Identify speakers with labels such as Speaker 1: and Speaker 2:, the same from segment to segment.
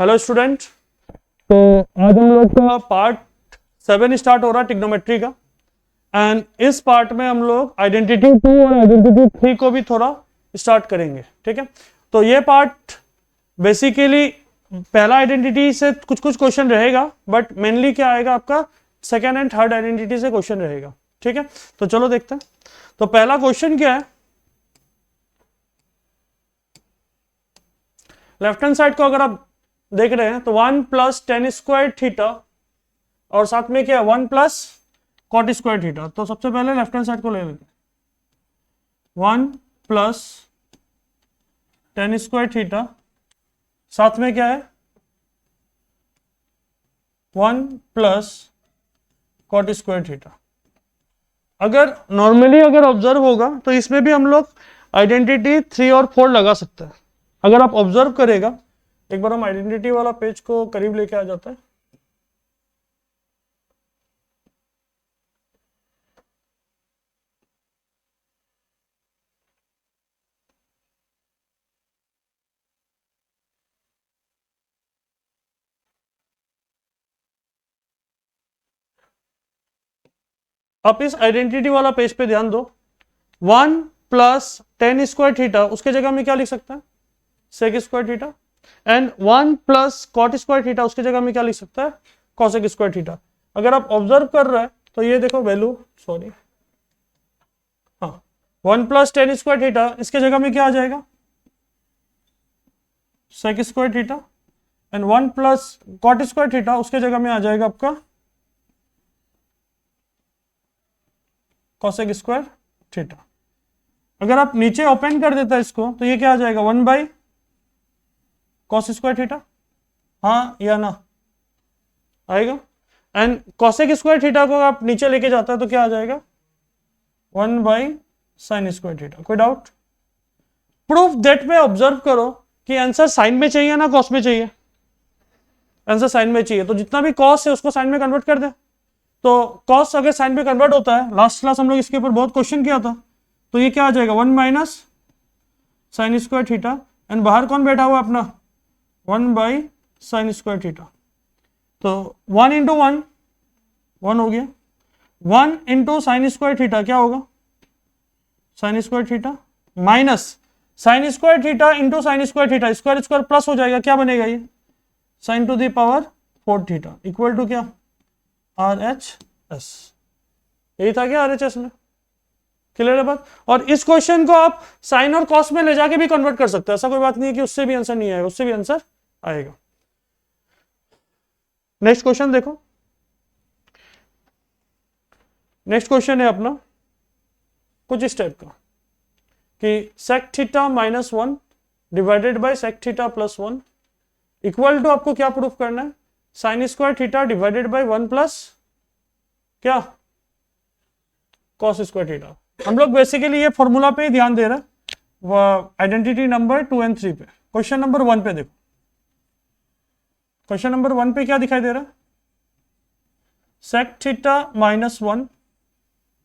Speaker 1: Hello student, तो आज हम लोग का पार्ट 7 स्टार्ट हो रहा है ट्रिग्नोमेट्री का। एंड इस पार्ट में हम लोग आइडेंटिटी 2 और आइडेंटिटी 3 को भी थोड़ा स्टार्ट करेंगे। ठीक है, तो ये पार्ट बेसिकली पहला आइडेंटिटी से कुछ कुछ क्वेश्चन रहेगा, बट मेनली क्या आएगा आपका सेकेंड एंड थर्ड आइडेंटिटी से क्वेश्चन रहेगा। ठीक है, तो चलो देखते हैं। तो पहला क्वेश्चन क्या है, लेफ्ट हैंड साइड को अगर आप देख रहे हैं तो 1 प्लस टेन स्क्वायर थीटा और साथ में क्या है 1 प्लस कॉट स्क्वायर थीटा। तो सबसे पहले लेफ्ट हैंड साइड को ले लेते हैं, 1 प्लस टेन स्क्वायर थीटा साथ में क्या है 1 प्लस कॉट स्क्वायर थीटा। अगर नॉर्मली अगर ऑब्जर्व होगा तो इसमें भी हम लोग आइडेंटिटी 3 और 4 लगा सकते हैं। अगर आप ऑब्जर्व करेगा, एक बार हम आइडेंटिटी वाला पेज को करीब लेके आ जाता है। आप इस आइडेंटिटी वाला पेज पे ध्यान दो, 1 प्लस टेन स्क्वायर थीटा उसके जगह में क्या लिख सकता है sec square theta, and 1 plus cot square theta उसके जगह में क्या लिख सकता है कॉसेक स्क्वायर थीटा। अगर आप ऑब्जर्व कर रहे हैं तो ये देखो वैल्यू, सॉरी हाँ, 1 प्लस टेन स्क्वायर थीटा इसके जगह में क्या आ जाएगा sec square theta, and 1 plus cot square theta उसके जगह में आ जाएगा आपका कॉसेक स्क्वायर थीटा। अगर आप नीचे ओपन कर देता है इसको तो ये क्या आ जाएगा 1 बाई कॉस स्क्वायर थीटा, हाँ या ना आएगा। एंड कॉसेक स्क्वायर थीटा को आप नीचे लेके जाता है तो क्या आ जाएगा 1 बाई साइन स्क्वायर थीटा। कोई डाउट? प्रूफ दैट में ऑब्जर्व करो कि आंसर साइन में चाहिए ना कॉस में चाहिए, आंसर साइन में चाहिए, तो जितना भी कॉस है उसको साइन में कन्वर्ट कर दे। तो कॉस अगर साइन में कन्वर्ट होता है, लास्ट क्लास हम लोग इसके ऊपर बहुत क्वेश्चन किया था, तो ये क्या आ जाएगा 1 minus sine square theta, and बाहर कौन बैठा हुआ अपना 1 बाई साइन स्क्वायर थीटा। तो 1 इंटू 1 1 हो गया, 1 इंटू साइन स्क्वायर थीटा क्या होगा sine square theta, minus sine square theta into sine square theta, square square plus हो जाएगा, क्या बनेगा ये sine to the power 4 theta equal to क्या RHS। यही था क्या RHS में? क्लियर है बात? और इस क्वेश्चन को आप साइन और कॉस में ले जाके भी कन्वर्ट कर सकते हैं, ऐसा कोई बात नहीं है कि उससे भी आंसर नहीं आएगा, उससे भी आंसर आएगा। नेक्स्ट क्वेश्चन देखो, नेक्स्ट क्वेश्चन है अपना कुछ इस टाइप का कि sec theta minus 1 divided by sec theta plus 1 equal to आपको क्या प्रूफ करना है sine square theta divided by 1 plus क्या कॉस स्क्वायर थीटा। हम लोग बेसिकली ये फॉर्मूला पे ही ध्यान दे रहे हैं, आइडेंटिटी नंबर 2 एंड 3 पे। क्वेश्चन नंबर 1 पे देखो, क्वेश्चन नंबर 1 पे क्या दिखाई दे रहा है sec theta minus 1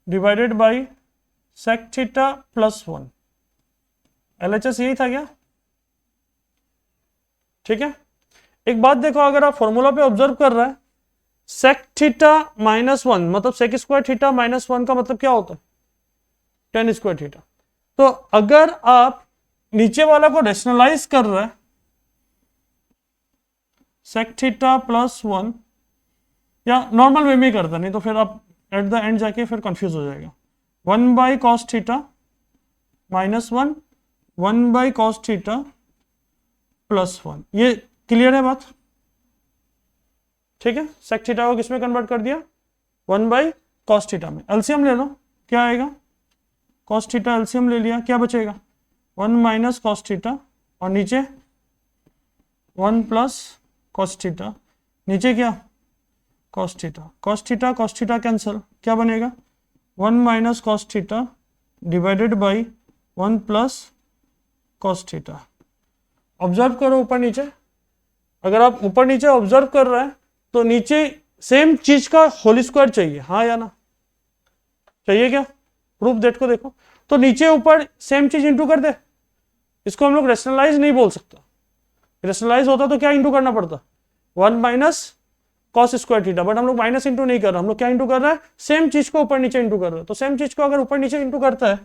Speaker 1: divided by sec theta plus 1। LHS यही था क्या? ठीक है, एक बात देखो, अगर आप फॉर्मूला पे ऑब्जर्व कर रहे हैं सेक थीटा माइनस 1 मतलब सेक स्क्वायर थीटा माइनस 1 का मतलब क्या होता है टेन स्क्वायर थीटा। तो अगर आप नीचे वाला को रेशनलाइज कर रहे हैं सेक थीटा प्लस 1, या नॉर्मल वे में करता, नहीं तो फिर आप एट द एंड जाके फिर कंफ्यूज हो जाएगा, 1 by cos theta minus 1 1 by cos theta plus 1। ये क्लियर है बात? ठीक है, सेक थीटा को किसमें कन्वर्ट कर दिया 1 बाई कॉस थीटा में। एलसीएम ले लो, क्या आएगा कॉस थीटा, एलसीएम ले लिया, क्या बचेगा 1 माइनस कॉस थीटा, और नीचे 1 प्लस कॉस थीटा, नीचे क्या cos theta, cos theta cos theta cancel, क्या बनेगा 1 minus cos theta divided by 1 plus cos theta. Observe करो ऊपर नीचे, अगर आप ऊपर नीचे ऑब्जर्व कर रहे हैं तो नीचे सेम चीज का होल स्क्वायर चाहिए, हाँ या ना चाहिए क्या? प्रूफ दैट को देखो, तो नीचे ऊपर सेम चीज इंटू कर दे, इसको हम लोग रेशनलाइज नहीं बोल सकता, रेशनलाइज होता तो क्या इंटू करना पड़ता, 1 minus cos square theta, but हम लोग माइनस इंटू नहीं कर रहे, हम लोग क्या इंटू कर रहे हैं, सेम चीज को ऊपर नीचे इंटू कर रहे हैं। तो सेम चीज को अगर ऊपर नीचे इंटू करता है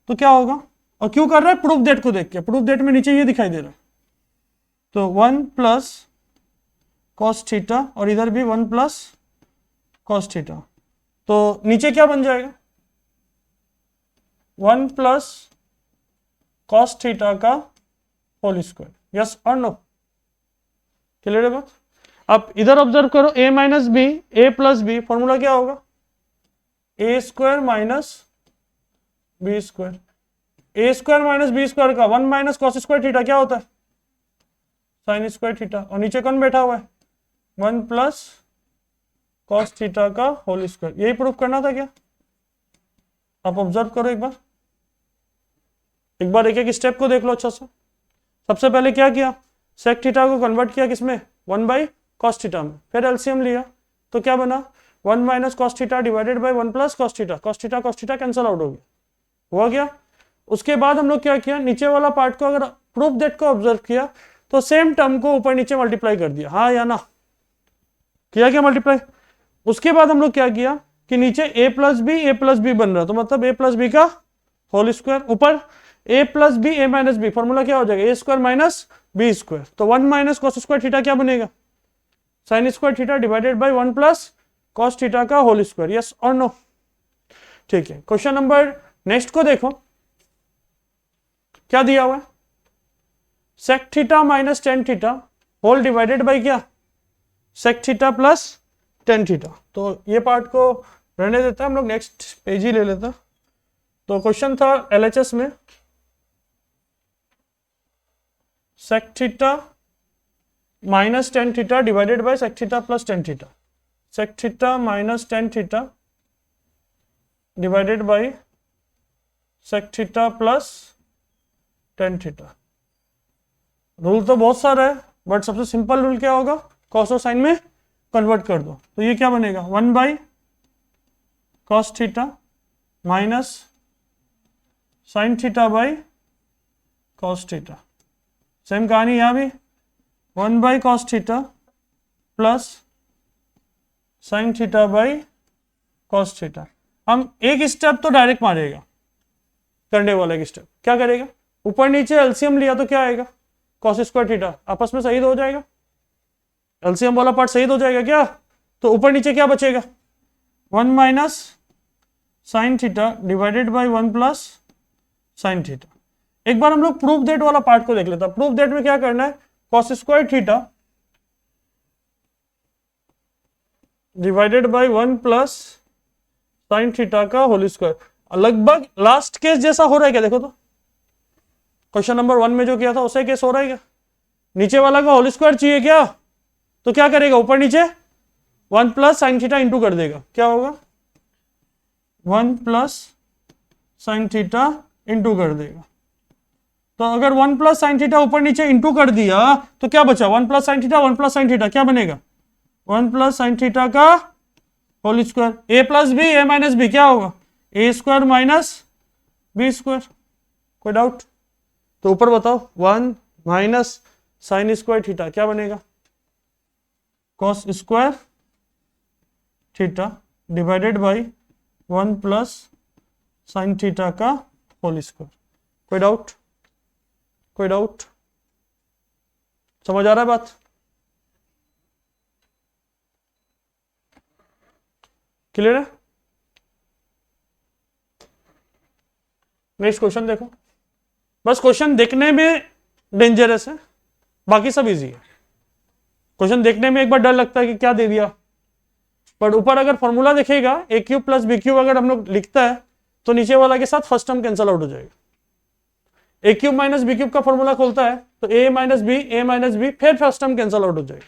Speaker 1: तो क्या होगा, और क्यों कर रहा है, प्रूफ डेट को देख के, प्रूफ डेट में नीचे ये दिखाई दे रहा है, तो 1 प्लस कॉस थीटा और इधर भी 1 प्लस कॉस थीटा, तो नीचे क्या बन जाएगा, 1 प्लस कॉस थीटा का होल स्क्वायर, यस और नो, क्लियर है बात। अब इधर ऑब्जर्व करो, a minus B, a plus b, formula क्या होगा, a square minus B square, a square minus B square का 1 माइनस कॉस स्क्वायर थीटा क्या होता है, साइन स्क्वायर थीटा, और नीचे कौन बैठा हुआ है, 1 प्लस कॉस थीटा का होल स्क्वायर, यही प्रूफ करना था क्या। आप ऑब्जर्व करो एक बार एक एक स्टेप को देख लो अच्छा से। सबसे पहले क्या किया, सेक थीटा को कन्वर्ट किया किसमें, 1 बाई कॉस थीटा में, फिर एलसीएम लिया तो क्या बना, 1 minus cos theta divided by 1 plus cos theta, cos theta cancel out हो गया, हुआ क्या। उसके बाद हम लोग क्या किया, नीचे वाला पार्ट को अगर प्रूफ डेट को ऑब्जर्व किया तो सेम टर्म को ऊपर नीचे मल्टीप्लाई कर दिया, हाँ या ना, किया क्या मल्टीप्लाई। उसके बाद हम लोग क्या किया कि नीचे a प्लस बी बन रहा, तो मतलब a प्लस बी का होल स्क्वायर, ऊपर a plus B a minus b, formula क्या हो जाएगा, a square minus B square, तो 1 माइनस कॉस स्क्वायर थीटा क्या बनेगा, sine square theta divided by 1 plus cos theta का होल स्क्वायर, यस और नो। ठीक है, क्वेश्चन नंबर नेक्स्ट को देखो, क्या दिया हुआ है, sec theta minus tan theta whole divided by क्या, sec theta plus tan theta, तो ये पार्ट को रहने देता है, हम लोग नेक्स्ट पेज ही ले लेते हैं। तो क्वेश्चन था एलएचएस में, sec theta minus tan theta divided by sec theta plus tan theta, sec theta minus tan theta divided by sec theta plus tan theta. Rule तो बहुत सारा है, बट सबसे सिंपल रूल क्या होगा, कॉस और साइन में कन्वर्ट कर दो, तो ये क्या बनेगा, 1 by cos theta minus sine theta by cos theta, same कहानी यहां भी, 1 by cos theta plus sine theta by cos theta. हम एक स्टेप तो डायरेक्ट मारेगा, करने वाला एक स्टेप क्या करेगा, ऊपर नीचे एलसीएम लिया तो क्या आएगा, कॉस स्क्वायर थीटा आपस में सही हो जाएगा, एलसीएम वाला पार्ट सही हो जाएगा क्या, तो ऊपर नीचे क्या बचेगा, 1 minus sine theta divided by 1 plus sine theta. एक बार हम लोग प्रूफ डेट वाला पार्ट को देख लेते हैं। प्रूफ डेट में क्या करना है, cos square theta divided by 1 plus sine theta का होल स्क्वायर, लगभग लास्ट केस जैसा हो रहा है क्या, देखो तो क्वेश्चन नंबर 1 में जो किया था उसे केस हो रहा है क्या, नीचे वाला का होल स्क्वायर चाहिए क्या, तो क्या करेगा, ऊपर नीचे 1 प्लस साइन थीटा इंटू कर देगा, क्या होगा 1 प्लस साइन थीटा इंटू कर देगा। तो अगर 1 प्लस साइन थीटा ऊपर नीचे इंटू कर दिया तो क्या बचा, 1 plus sine theta 1 plus sine theta क्या बनेगा, 1 प्लस साइन थीटा का whole square, A plus B a minus B क्या होगा, a square minus B square, कोई डाउट। तो ऊपर बताओ 1 माइनस साइन स्क्वायर थीटा क्या बनेगा, cos square theta divided by 1 plus sine theta का होल स्क्वायर। कोई डाउट, कोई डाउट, समझ आ रहा है बात, क्लियर है। नेक्स्ट क्वेश्चन देखो, बस क्वेश्चन देखने में डेंजरस है, बाकी सब इजी है। क्वेश्चन देखने में एक बार डर लगता है कि क्या दे दिया, पर ऊपर अगर फॉर्मूला देखेगा ए क्यूब प्लस बी क्यूब अगर हम लोग लिखता है तो नीचे वाला के साथ फर्स्ट टर्म कैंसल आउट हो जाएगा। ए क्यूब माइनस बी क्यूब का फॉर्मूला खोलता है तो ए माइनस बी फिर फर्स्ट टर्म कैंसल आउट हो जाएगा,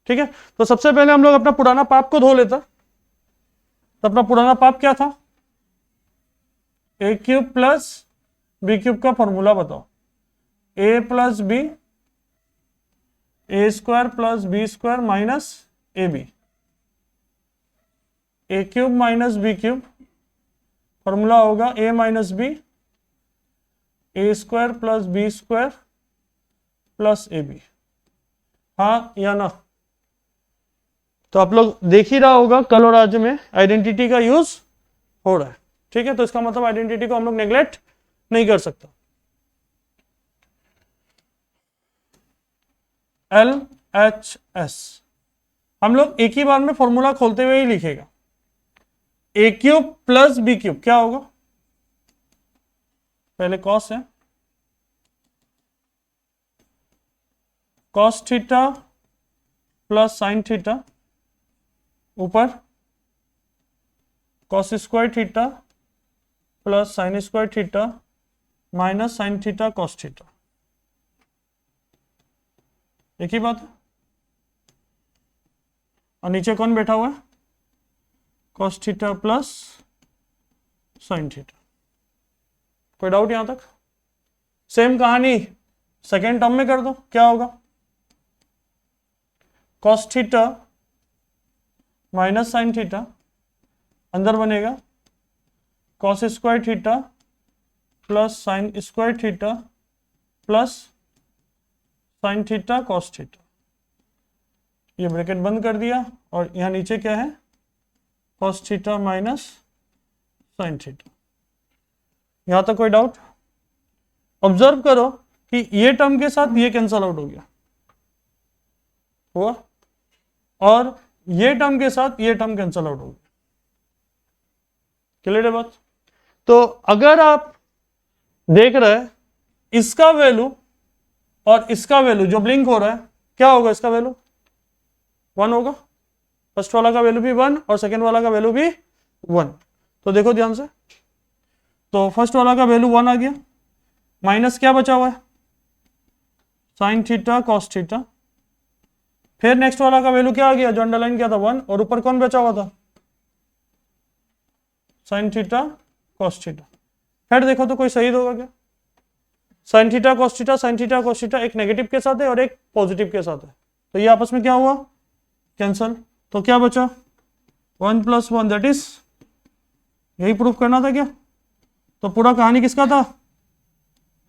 Speaker 1: ठीक है। तो सबसे पहले हम लोग अपना पुराना पाप को धो लेता, तो अपना पुराना पाप क्या था, A cube plus B cube का फॉर्मूला बताओ, A plus B A square plus B square minus A B, A cube minus B cube formula होगा A minus B A square plus B square plus A B. हाँ या ना? तो आप लोग देख ही रहा होगा कल और आज में आइडेंटिटी का यूज हो रहा है, ठीक है। तो इसका मतलब आइडेंटिटी को हम लोग नेग्लेक्ट नहीं कर सकता। LHS हम लोग एक ही बार में फॉर्मूला खोलते हुए ही लिखेगा। A cube plus B cube क्या होगा? पहले कॉस है, cos theta plus sine theta ऊपर cos square theta plus sine square theta minus sine theta cos theta, एक ही बात है। और नीचे कौन बैठा हुआ है? Cos theta plus sine theta. कोई डाउट यहां तक? सेम कहानी सेकेंड टर्म में कर दो, क्या होगा? Cos theta minus sine theta अंदर बनेगा cos square theta plus sine square theta plus sine theta cos theta. ये ब्रैकेट बंद कर दिया और यहां नीचे क्या है? Cos theta minus sine theta. यहां तक कोई डाउट? ऑब्जर्व करो कि ये टर्म के साथ ये कैंसल आउट हो गया, हुआ, और ये टर्म के साथ ये टर्म कैंसल आउट हो गया। क्लियर है बात? तो अगर आप देख रहे हैं इसका वैल्यू और इसका वैल्यू जो ब्लिंक हो रहा है, क्या होगा? इसका वैल्यू 1 होगा, फर्स्ट वाला का वैल्यू भी 1 और सेकेंड वाला का वैल्यू भी 1। तो देखो ध्यान से, तो फर्स्ट वाला का वैल्यू 1 आ गया, माइनस क्या बचा हुआ है? Sign theta cos theta. फिर नेक्स्ट वाला का वैल्यू क्या आ गया जो अंडरलाइन किया था? 1, और ऊपर कौन बचा हुआ था? Sign theta cos theta. फिर देखो तो कोई सही होगा क्या? Sign theta cos theta, sin theta cos theta एक नेगेटिव के साथ है और एक पॉजिटिव के साथ है, तो ये आपस में क्या हुआ? कैंसल। तो क्या बचा? 1 + 1 दैट इज, यही प्रूफ करना था क्या? तो पूरा कहानी किसका था?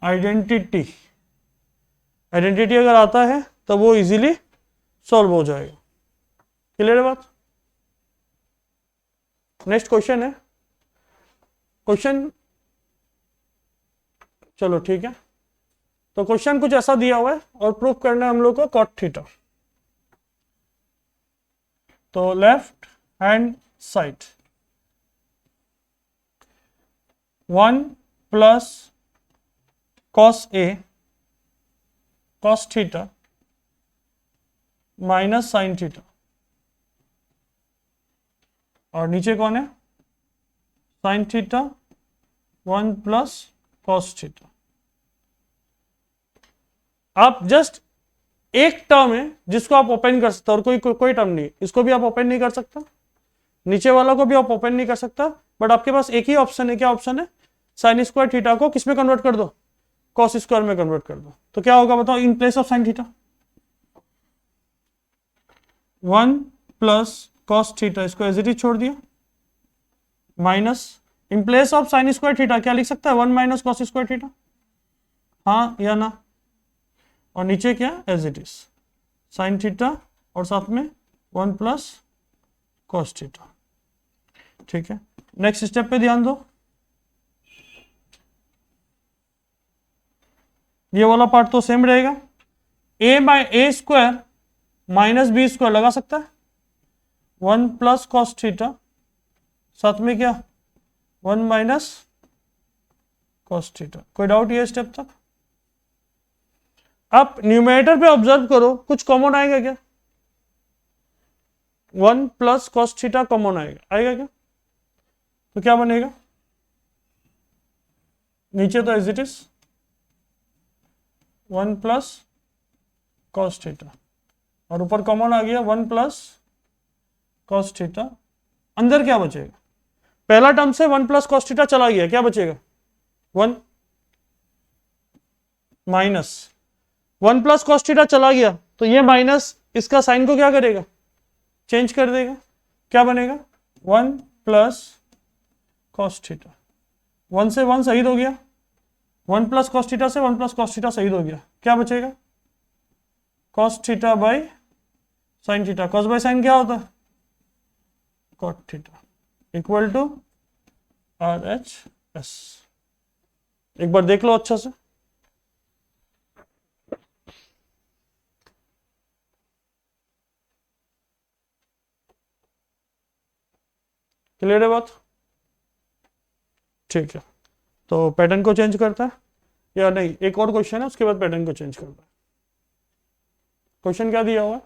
Speaker 1: आइडेंटिटी। आइडेंटिटी अगर आता है तो वो इजीली सॉल्व हो जाएगा। क्लियर है बात? नेक्स्ट क्वेश्चन है, क्वेश्चन, चलो ठीक है। तो क्वेश्चन कुछ ऐसा दिया हुआ है और प्रूफ करना है हम लोग को कॉट थीटा। तो left hand side 1 + cos A cos theta minus sine theta, और नीचे कौन है? Sine theta 1 + cos theta. आप जस्ट एक टर्म है जिसको आप ओपन कर सकते हो और कोई टर्म नहीं, इसको भी आप ओपन नहीं कर सकता, नीचे वाला को भी आप ओपन नहीं कर सकता, बट आपके पास एक ही ऑप्शन है। क्या ऑप्शन है? साइन स्क्वायर थीटा को किस में कन्वर्ट कर दो? कॉस स्क्वायर में कन्वर्ट कर दो। तो क्या होगा बताओ इन place of sine theta? 1 + cos theta, इसको एज इट इज छोड़ दिया, minus in place of sine square theta क्या लिख सकता है? 1 - cos स्क्वायर थीटा, हाँ या ना? और नीचे क्या? As it is sine theta और साथ में 1 + cos थीटा। ठीक है, नेक्स्ट स्टेप पे ध्यान दो। ये वाला पार्ट तो सेम रहेगा, a² माइनस b² लगा सकता है, 1 + cos थीटा साथ में क्या? 1 - cos थीटा। कोई डाउट ये स्टेप तक? आप न्यूमरेटर पे ऑब्जर्व करो, कुछ कॉमन आएगा क्या? 1 + cos थीटा कॉमन आएगा क्या? तो क्या बनेगा? नीचे तो as it is 1 + cos theta, और ऊपर कॉमन आ गया 1 + cos थीटा। अंदर क्या बचेगा? पहला टर्म से 1 + cos थीटा चला गया, क्या बचेगा? 1 माइनस 1 + cos थीटा चला गया, तो ये माइनस इसका साइन को क्या करेगा? चेंज कर देगा। क्या बनेगा? 1 + cos थीटा। 1 से 1 शहीद हो गया, 1 + cos थीटा से 1 + cos थीटा शहीद हो गया, क्या बचेगा? Cos theta by sine theta. Cos by sine क्या होता है? Cot theta equal to R H S. एक बार देख लो अच्छा से। क्लियर है बात? ठीक है, तो पैटर्न को चेंज करता है या नहीं? एक और क्वेश्चन है, उसके बाद पैटर्न को चेंज करता है। क्वेश्चन क्या दिया हुआ है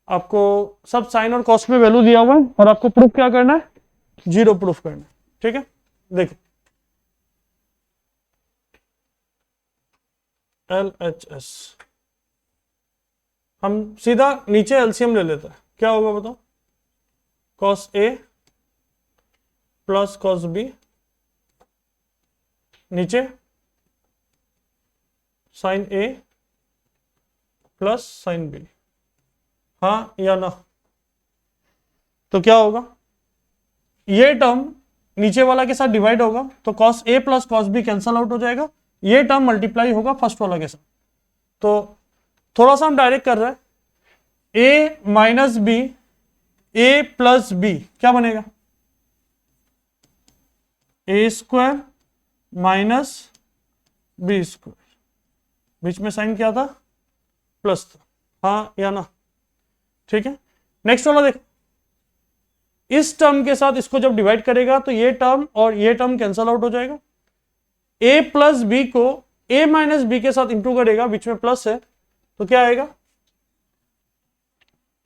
Speaker 1: आपको? सब साइन और कॉस में वैल्यू दिया हुआ है और आपको प्रूफ क्या करना है? जीरो प्रूफ करना है। ठीक है, देखो एल एच एस, हम सीधा नीचे एलसीएम ले लेते हैं। क्या होगा बताओ? Cos A plus cos B, नीचे साइन ए प्लस साइन बी, हाँ या ना? तो क्या होगा? ये टर्म नीचे वाला के साथ डिवाइड होगा तो cos A plus cos B cancel out हो जाएगा, ये टर्म मल्टीप्लाई होगा फर्स्ट वाला के साथ। तो थोड़ा सा हम डायरेक्ट कर रहे हैं, ए minus B, a plus B क्या बनेगा? ए स्क्वायर माइनस बी स्क्वायर, बीच में साइन क्या था? प्लस था, हाँ या ना? ठीक है, नेक्स्ट वाला देखो, इस टर्म के साथ इसको जब डिवाइड करेगा तो ये टर्म और ये टर्म कैंसल आउट हो जाएगा। ए प्लस बी को ए माइनस बी के साथ इंटू करेगा, बीच में प्लस है तो क्या आएगा?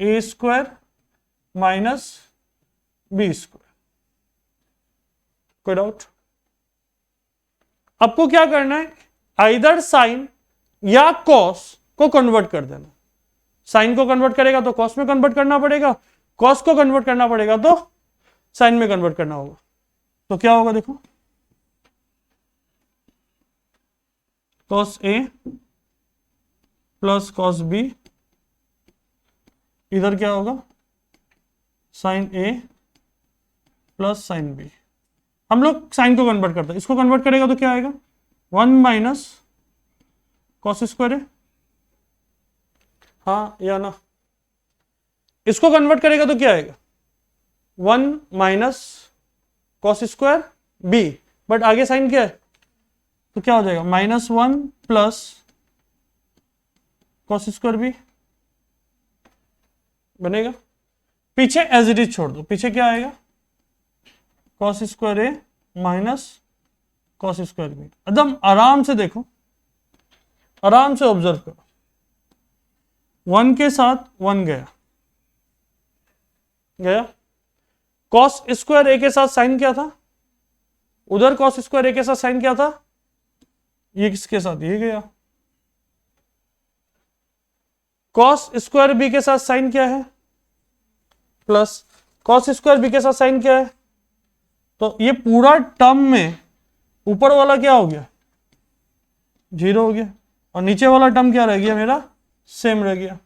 Speaker 1: A square minus B square. कोई डाउट? आपको क्या करना है? आइदर साइन या कॉस को कन्वर्ट कर देना। साइन को कन्वर्ट करेगा तो कॉस में कन्वर्ट करना पड़ेगा, कॉस को कन्वर्ट करना पड़ेगा तो साइन में कन्वर्ट करना होगा। तो क्या होगा देखो, cos A plus cos B, इधर क्या होगा? साइन ए प्लस साइन बी। हम लोग साइन को कन्वर्ट करते हैं, इसको कन्वर्ट करेगा तो क्या आएगा? 1 माइनस कॉस स्क्वायर है, हाँ या ना? इसको कन्वर्ट करेगा तो क्या आएगा? 1 minus cos square b, but आगे साइन क्या है तो क्या हो जाएगा? -1 प्लस कॉस स्क्वायर बी बनेगा। पीछे एज इट इज छोड़ दो, पीछे क्या आएगा? कॉस स्क्वायर ए माइनस कॉस स्क्वायर बी। एकदम आराम से देखो, आराम से ऑब्जर्व करो, 1 के साथ 1 गया गया, कॉस स्क्वायर ए के साथ साइन क्या था? उधर कॉस स्क्वायर ए के साथ साइन क्या था? ये किसके साथ? ये गया। कॉस स्क्वायर बी के साथ साइन क्या है? प्लस। कॉस स्क्वायर बी के साथ साइन क्या है? तो ये पूरा टर्म में ऊपर वाला क्या हो गया? 0 हो गया, और नीचे वाला टर्म क्या रह गया मेरा? सेम रह गया।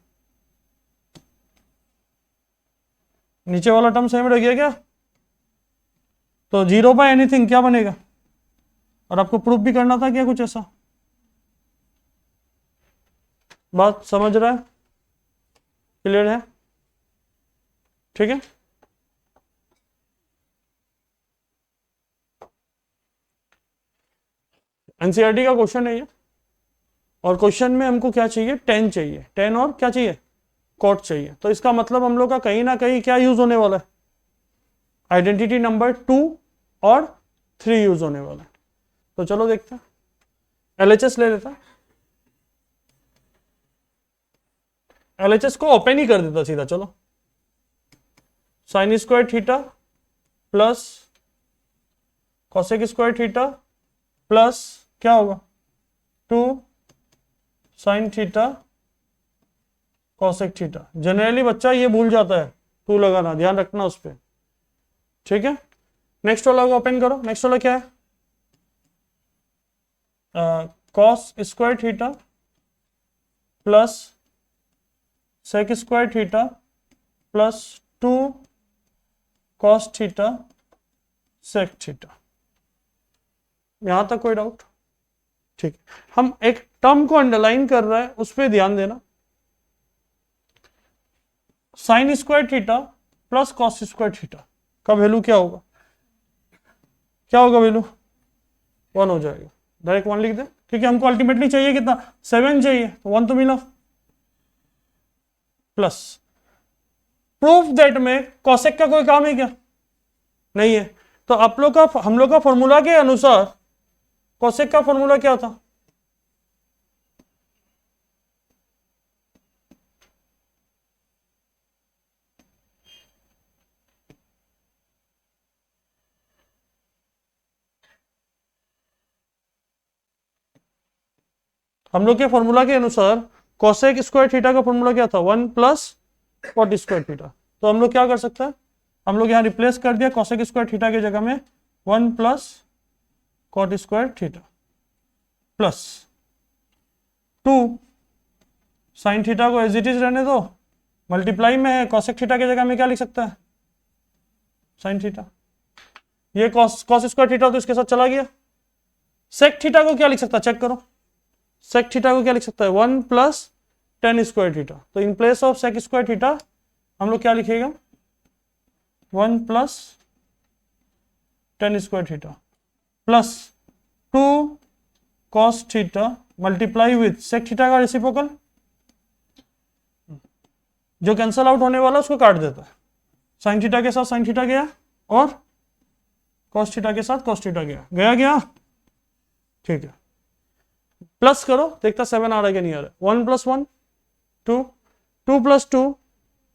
Speaker 1: नीचे वाला टर्म सेम रह गया क्या? तो 0 बाय एनीथिंग क्या बनेगा? और आपको प्रूफ भी करना था क्या कुछ ऐसा? बात समझ रहा है? क्लियर है? ठीक है, एनसीईआरटी का क्वेश्चन है ये, और क्वेश्चन में हमको क्या चाहिए? 10 चाहिए, 10 और क्या चाहिए? कॉट चाहिए। तो इसका मतलब हम लोग का कहीं ना कहीं क्या यूज होने वाला है? आइडेंटिटी नंबर 2 और 3 यूज होने वाला है। तो चलो देखते हैं, एलएचएस ले लेता, एलएचएस को ओपन ही कर देता सीधा। चलो, sign square theta plus cosec square theta plus क्या होगा? 2 sine theta cosec theta. Generally बच्चा ये भूल जाता है, 2 लगाना, ध्यान रखना उस पर। ठीक है, नेक्स्ट वाला को ओपन करो। नेक्स्ट वाला क्या है? Cos square theta plus sec square theta plus 2 cos theta sec theta. यहां तक कोई डाउट? ठीक है, हम एक टर्म को अंडरलाइन कर रहा है, उस पर ध्यान देना। Sign square theta plus cos square theta का वैल्यू क्या होगा? क्या होगा वैल्यू? 1 हो जाएगा। डायरेक्ट 1 लिख दे, क्योंकि हमको अल्टीमेटली चाहिए कितना? 7 चाहिए, तो 1 तो मिला। प्लस प्रूफ दैट में कॉसेक का कोई काम है क्या? नहीं है। तो आप लोग का, हम लोग का फॉर्मूला के अनुसार कॉसेक का फॉर्मूला क्या था? हम लोग के फॉर्मूला के अनुसार कॉसेक स्क्वायर थीटा का फॉर्मूला क्या था? 1 प्लस कॉट स्क्वायर थीटा। तो हम लोग क्या कर सकते हैं? हम लोग यहाँ रिप्लेस कर दिया कॉसेक स्क्वायर थीटा की जगह में 1 plus cot square theta plus 2 sine theta को एज इट इज रहने दो, मल्टीप्लाई में है, कॉसेक थीटा की जगह में क्या लिख सकता है? Sine theta. ये कॉस स्क्वायर थीटा तो इसके साथ चला गया। सेक थीटा को क्या लिख सकता है? चेक करो। सेक थीटा को क्या लिख सकता है? 1 प्लस टेन स्क्वायर थीटा। तो in place of sec square theta हम लोग क्या लिखेगा? 1 plus tan square theta plus 2 cos theta multiply with sec theta का रेसिप्रोकल, जो कैंसल आउट होने वाला उसको काट देता है। साइन थीटा के साथ साइन थीटा गया और कॉस थीटा के साथ कॉस थीटा गया। ठीक है, प्लस करो, देखता 7 आ रहा है कि नहीं आ रहा है। 1 plus 1 2, 2 plus 2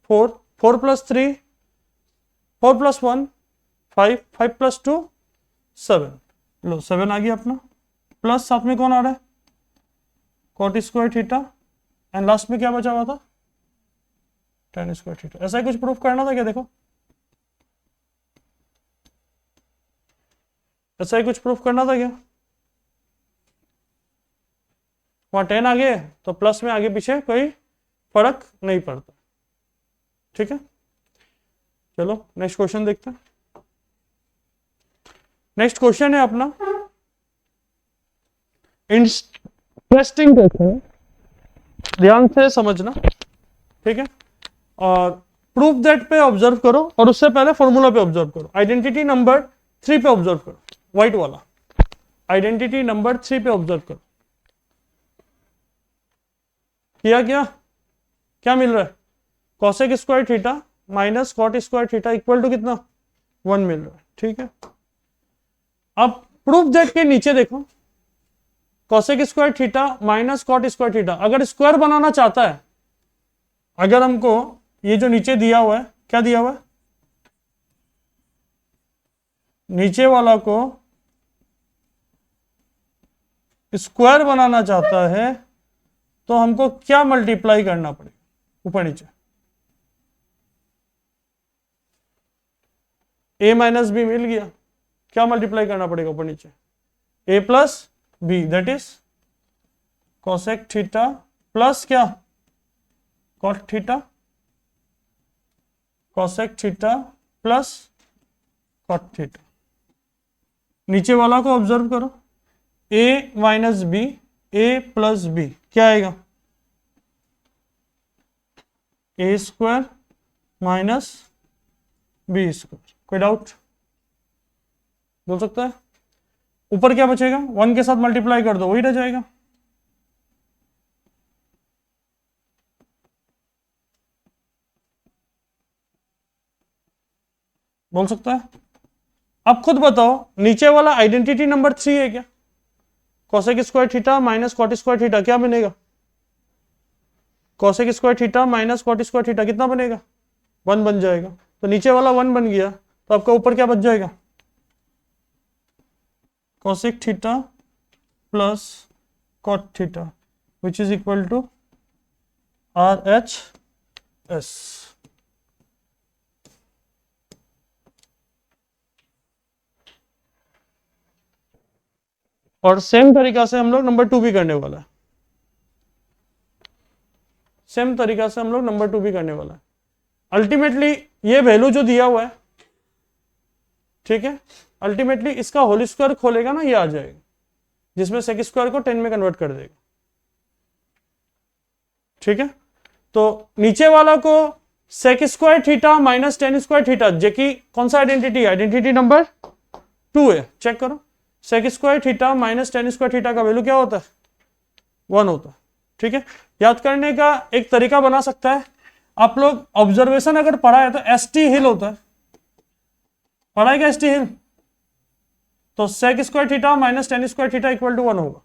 Speaker 1: 4, 4 plus 3 4 plus 1 5, 5 plus 2 7। लो 7 आ गया अपना। प्लस साथ में कौन आ रहा है? Cot square theta, and last में क्या बचा हुआ था? Tan square theta. ऐसा ही कुछ प्रूफ करना था क्या? देखो, ऐसा ही कुछ प्रूफ करना था क्या? वहां 10 आगे तो प्लस में आगे पीछे कोई फर्क नहीं पड़ता। ठीक है, चलो नेक्स्ट क्वेश्चन देखते हैं। नेक्स्ट क्वेश्चन है अपना इंटरेस्टिंग क्वेश्चन, ध्यान से समझना। ठीक है, और प्रूफ दैट पे ऑब्जर्व करो, और उससे पहले फॉर्मूला पे ऑब्जर्व करो। आइडेंटिटी नंबर 3 पे ऑब्जर्व करो, व्हाइट वाला आइडेंटिटी नंबर 3 पे ऑब्जर्व करो। किया क्या मिल रहा है? Cosec square theta minus cot square theta equal to कितना? 1 मिल रहा है। ठीक है, अब प्रूफ दैट के नीचे देखो, cosec square theta minus cot square theta अगर स्क्वायर बनाना चाहता है, अगर हमको ये जो नीचे दिया हुआ है, क्या दिया हुआ है? नीचे वाला को स्क्वायर बनाना चाहता है तो हमको क्या मल्टीप्लाई करना पड़ेगा? ऊपर नीचे a माइनस बी मिल गया, क्या मल्टीप्लाई करना पड़ेगा ऊपर नीचे? a plus B, that is cosec theta plus क्या? Cot theta, cosec theta plus cot theta. नीचे वाला को ऑब्जर्व करो, a minus B, a plus B क्या आएगा? A square minus B square. कोई डाउट बोल सकता है? ऊपर क्या बचेगा? 1 के साथ मल्टीप्लाई कर दो, वही रह जाएगा। बोल सकता है? अब खुद बताओ, नीचे वाला आइडेंटिटी नंबर 3 है क्या? Cosec square theta minus cot square theta क्या बनेगा? Cosec square theta minus cot square theta कितना बनेगा? 1 बन जाएगा। तो नीचे वाला 1 बन गया, तो आपका ऊपर क्या बच जाएगा? Cosec theta plus cot theta which is equal to RHS। और सेम तरीका से हम लोग नंबर 2 भी करने वाला है। सेम तरीका से हम लोग नंबर 2 भी करने वाला है। अल्टीमेटली ये वैल्यू जो दिया हुआ है, ठीक है, अल्टीमेटली इसका होल स्क्वायर खोलेगा ना, ये आ जाएगा, जिसमें सेक स्क्वायर को 10 में कन्वर्ट कर देगा। ठीक है, तो नीचे वाला को sec square theta minus tan square theta, जे की कौन सा आइडेंटिटी है? आइडेंटिटी नंबर 2 है, चेक करो। Sec square theta minus tan square theta का वैल्यू क्या होता है? 1 होता है। ठीक है, याद करने का एक तरीका बना सकता है आप लोग, ऑब्जर्वेशन अगर पढ़ा है तो एसटी हिल होता है, पढ़ा है क्या एसटी हिल? तो sec square theta minus tan square theta equal to 1 होगा।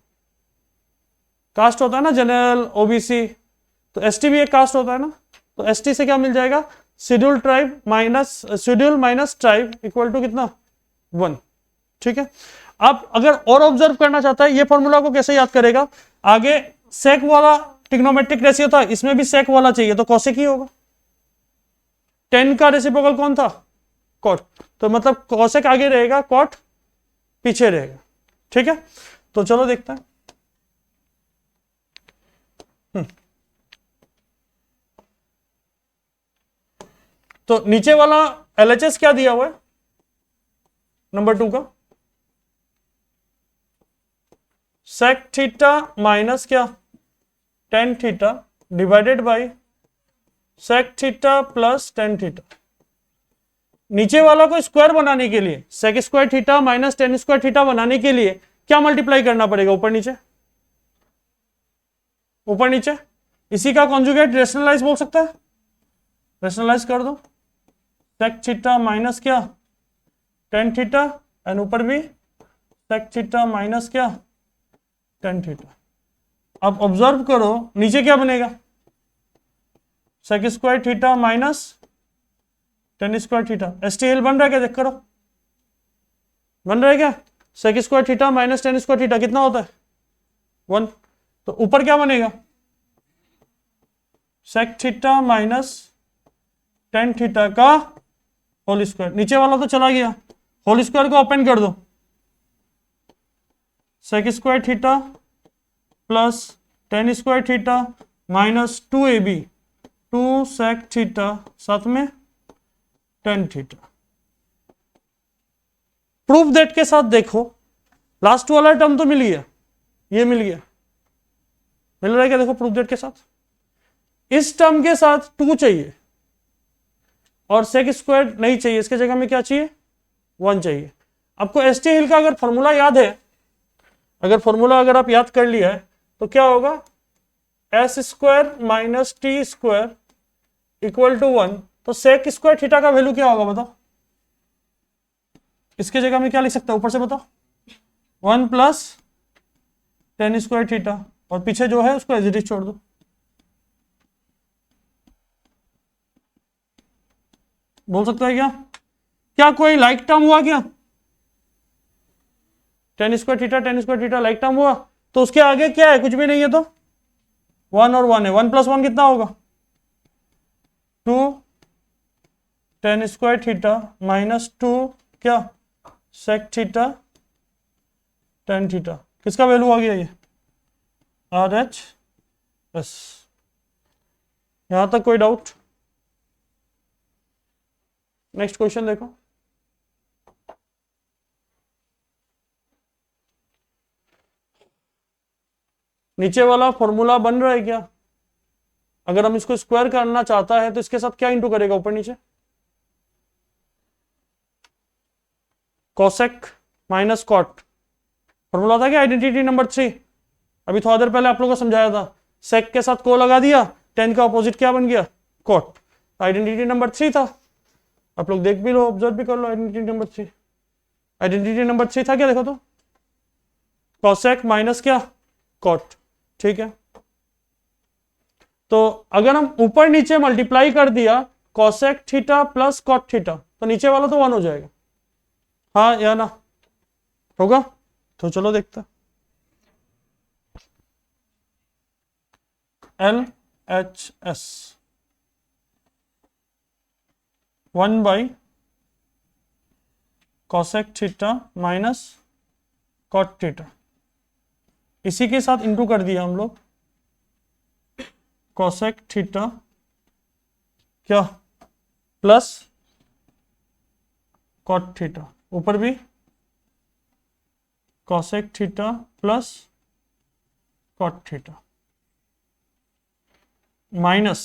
Speaker 1: कास्ट होता है ना जनरल ओबीसी, तो एसटी भी एक कास्ट होता है ना, तो एसटी से क्या मिल जाएगा? Schedule tribe minus schedule minus tribe equal to कितना? 1। ठीक है, आप अगर और ऑब्जर्व करना चाहता है ये फॉर्मूला को कैसे याद करेगा, आगे सेक वाला ट्रिग्नोमेट्रिक रेशियो था, इसमें भी सेक वाला चाहिए तो कॉसेक ही होगा। 10 का रेसिप्रोकल कौन था? कॉट, तो मतलब कॉसेक आगे रहेगा, कॉट पीछे रहेगा। ठीक है, तो चलो देखते हैं। तो नीचे वाला एलएचएस क्या दिया हुआ है नंबर 2 का? सेक थीटा माइनस क्या? Tan theta divided by sec theta plus tan theta. नीचे वाला को स्क्वायर बनाने के लिए, sec square theta minus tan square theta बनाने के लिए क्या मल्टीप्लाई करना पड़ेगा? ऊपर नीचे, ऊपर नीचे। इसी का कॉन्जुगेट रेशनलाइज बोल सकता है, रेशनलाइज कर दो। सेक थीटा माइनस क्या? टेन थीटा, एंड ऊपर भी सेक थीटा माइनस क्या? Tan theta. अब ऑब्जर्व करो नीचे क्या बनेगा? Sec square theta minus tan square theta. एसटीएल बन रहा है क्या? चेक करो, बन रहा है क्या? Sec square theta minus tan square theta कितना होता है? 1। तो ऊपर क्या बनेगा? Sec theta minus tan theta का होल स्क्वायर। नीचे वाला तो चला गया, होल स्क्वायर को ओपन कर दो। Sec square theta plus tan square theta minus 2ab 2 sec theta साथ में टेन थीटा। प्रूफ दैट के साथ देखो, लास्ट वाला टर्म तो मिल गया, ये मिल गया, मिल रहा है क्या? देखो प्रूफ दैट के साथ इस टर्म के साथ 2 चाहिए और सेक स्क्वायर नहीं चाहिए, इसके जगह में क्या चाहिए? 1 चाहिए। आपको एसटी हिल का अगर फॉर्मूला याद है, अगर फॉर्मूला अगर आप याद कर लिया है तो क्या होगा? S square minus t square equal to 1। तो सेक स्क्वायर थीटा का वैल्यू क्या होगा बताओ? इसके जगह में क्या लिख सकता है ऊपर से बताओ? 1 प्लस टेन स्क्वायर थीटा, और पीछे जो है उसको एज इट इज छोड़ दो। बोल सकता है क्या? क्या कोई लाइक टर्म हुआ क्या? Ten square theta like term हुआ, तो उसके आगे क्या है? कुछ भी नहीं है, तो 1 और 1 है। 1 प्लस 1 कितना होगा? 2 टेन स्क्वायर थीटा माइनस 2 क्या? Sec theta tan theta. किसका वैल्यू आ गया ये? R H S. यहां तक कोई डाउट? नेक्स्ट क्वेश्चन देखो। नीचे वाला फॉर्मूला बन रहा है क्या? अगर हम इसको स्क्वायर करना चाहता है तो इसके साथ क्या इंटू करेगा ऊपर नीचे? Cosec minus cot. फॉर्मूला था क्या? Identity number 3। अभी थोड़ा देर पहले आप लोगों को समझाया था, सेक के साथ को लगा दिया, टेन का ऑपोजिट क्या बन गया? कॉट। आइडेंटिटी नंबर 3 था, आप लोग देख भी लो, ऑब्जर्व भी कर लो। आइडेंटिटी नंबर 3, आइडेंटिटी नंबर 3 था क्या? देखो तो, कॉसेक माइनस क्या? कॉट। ठीक है, तो अगर हम ऊपर नीचे मल्टीप्लाई कर दिया cosec theta plus cot theta, तो नीचे वाला तो 1 हो जाएगा, हाँ या ना? होगा? तो चलो देखते हैं। L H S 1 by cosec theta minus cot theta, इसी के साथ इंटू कर दिया हम लोग कॉसेक थीटा क्या प्लस कॉट थीटा, ऊपर भी cosec theta plus cot theta minus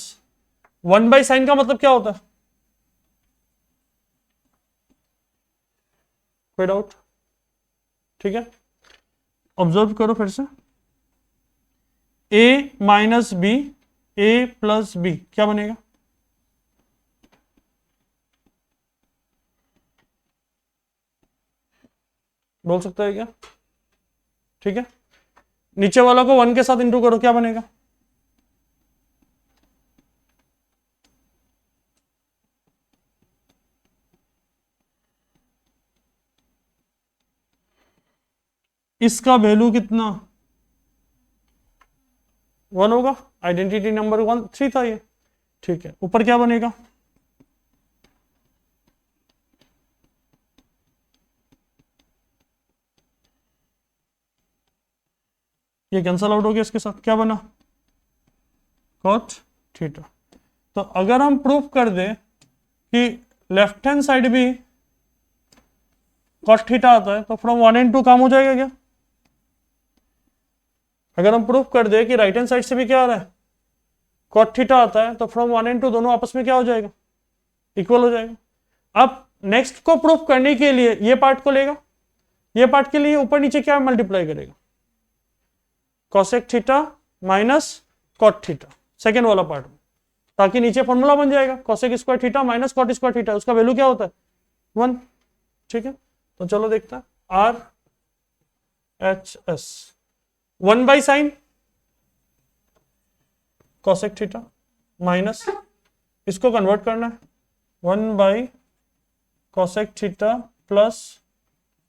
Speaker 1: 1/sin का मतलब क्या होता है? कोई डाउट? ठीक है, ऑब्जर्व करो फिर से। a minus B, a plus B क्या बनेगा? बोल सकता है क्या? ठीक है, नीचे वाला को 1 के साथ इंटू करो, क्या बनेगा? इसका वैल्यू कितना? 1 होगा। आइडेंटिटी नंबर 3 था ये। ठीक है, ऊपर क्या बनेगा? ये कैंसल आउट हो गया, इसके साथ क्या बना? Cot theta. तो अगर हम प्रूफ कर दें कि लेफ्ट हैंड साइड भी कॉट थीटा आता है तो फ्रॉम 1 and 2 काम हो जाएगा क्या? अगर हम प्रूफ कर दें कि राइट हैंड साइड से भी क्या आ रहा है, कॉट थीटा आता है, तो फ्रॉम 1 and 2 दोनों आपस में क्या हो जाएगा? इक्वल हो जाएगा। अब नेक्स्ट को प्रूफ करने के लिए ये पार्ट को लेगा, ये पार्ट के लिए ऊपर नीचे क्या मल्टीप्लाई करेगा? Cosec theta minus cot theta, second वाला पार्ट में, ताकि नीचे फॉर्मूला बन जाएगा cosec square theta minus cot square theta, उसका वैल्यू क्या होता है? 1। ठीक है, तो चलो देखते हैं। R H S 1/sin cosec theta minus, इसको कन्वर्ट करना है 1/cosec theta plus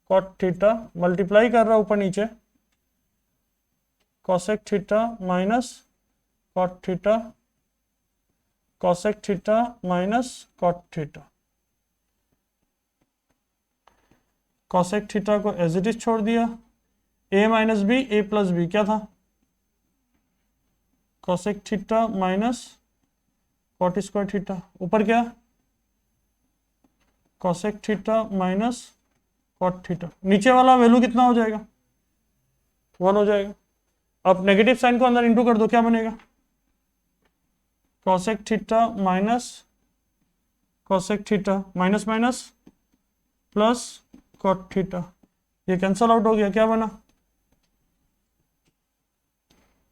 Speaker 1: cot theta, multiply कर रहा है ऊपर नीचे cosec theta minus cot theta, cosec theta minus cot theta. cosec theta को एज इट इज छोड़ दिया, a minus B, a plus B क्या था? cosec theta minus cot square theta, ऊपर क्या? cosec theta minus cot theta. नीचे वाला value कितना हो जाएगा? 1 हो जाएगा। अब नेगेटिव साइन को अंदर इंटू कर दो, क्या बनेगा? cosec theta minus cosec theta minus minus plus cot theta, ये कैंसल आउट हो गया, क्या बना?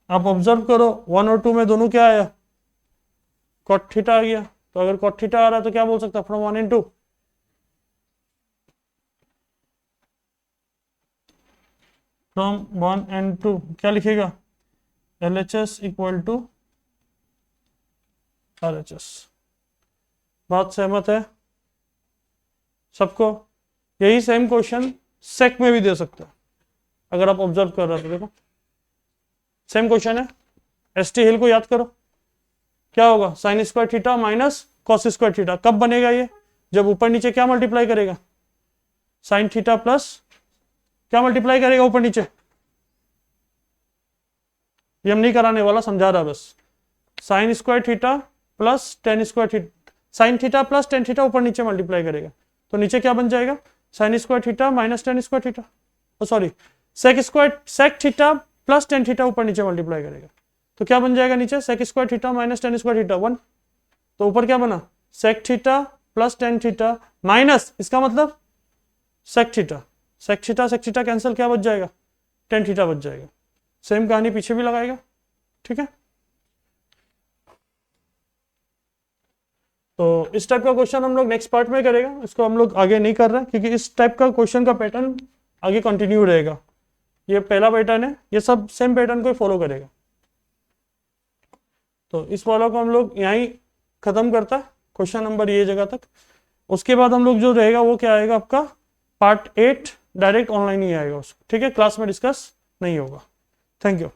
Speaker 1: आप ऑब्जर्व करो 1 और 2 में दोनों क्या आया? कॉट थीटा आ गया। तो अगर कॉट थीटा आ रहा है तो क्या बोल सकता है? फ्रॉम 1 and 2, फ्रॉम 1 and 2 क्या लिखेगा? LHS equal to RHS। बात सहमत है सबको? यही सेम क्वेश्चन सेक में भी दे सकता है, अगर आप ऑब्जर्व कर रहे हो तो देखो सेम क्वेश्चन है। ST हिल को याद करो, क्या होगा? Sine square theta minus cos square theta. कब बनेगा ये? जब ऊपर नीचे क्या मल्टीप्लाई करेगा? साइन थीटा प्लस क्या मल्टीप्लाई करेगा ऊपर नीचे? ये हम नहीं कराने वाला, समझा रहा बस। Sin square theta plus tan square theta, sin theta plus tan theta ऊपर नीचे मल्टीप्लाई करेगा, तो नीचे क्या बन जाएगा? Sin square theta minus tan square theta, sorry sec theta plus tan theta ऊपर नीचे मल्टीप्लाई करेगा, तो क्या बन जाएगा नीचे? Sec square theta minus tan square theta 1। तो ऊपर क्या बना? Sec theta plus tan theta minus, इसका मतलब sec theta, sec theta cancel, क्या बच जाएगा? टेन थीटा बच जाएगा। सेम कहानी पीछे भी लगाएगा। ठीक है, तो इस टाइप का क्वेश्चन हम लोग नेक्स्ट पार्ट में करेगा, इसको हम लोग आगे नहीं कर रहे क्योंकि इस टाइप का क्वेश्चन का पैटर्न आगे कंटिन्यू रहेगा। ये पहला पैटर्न है, ये सब सेम पैटर्न को फॉलो करेगा। तो इस वाला को हम लोग यहीं खत्म करता है, क्वेश्चन नंबर ये जगह तक। उसके बाद हम लोग जो रहेगा वो क्या आएगा आपका? पार्ट 8 डायरेक्ट ऑनलाइन ही आएगा उसको। ठीक है, क्लास में डिस्कस नहीं होगा। Thank you.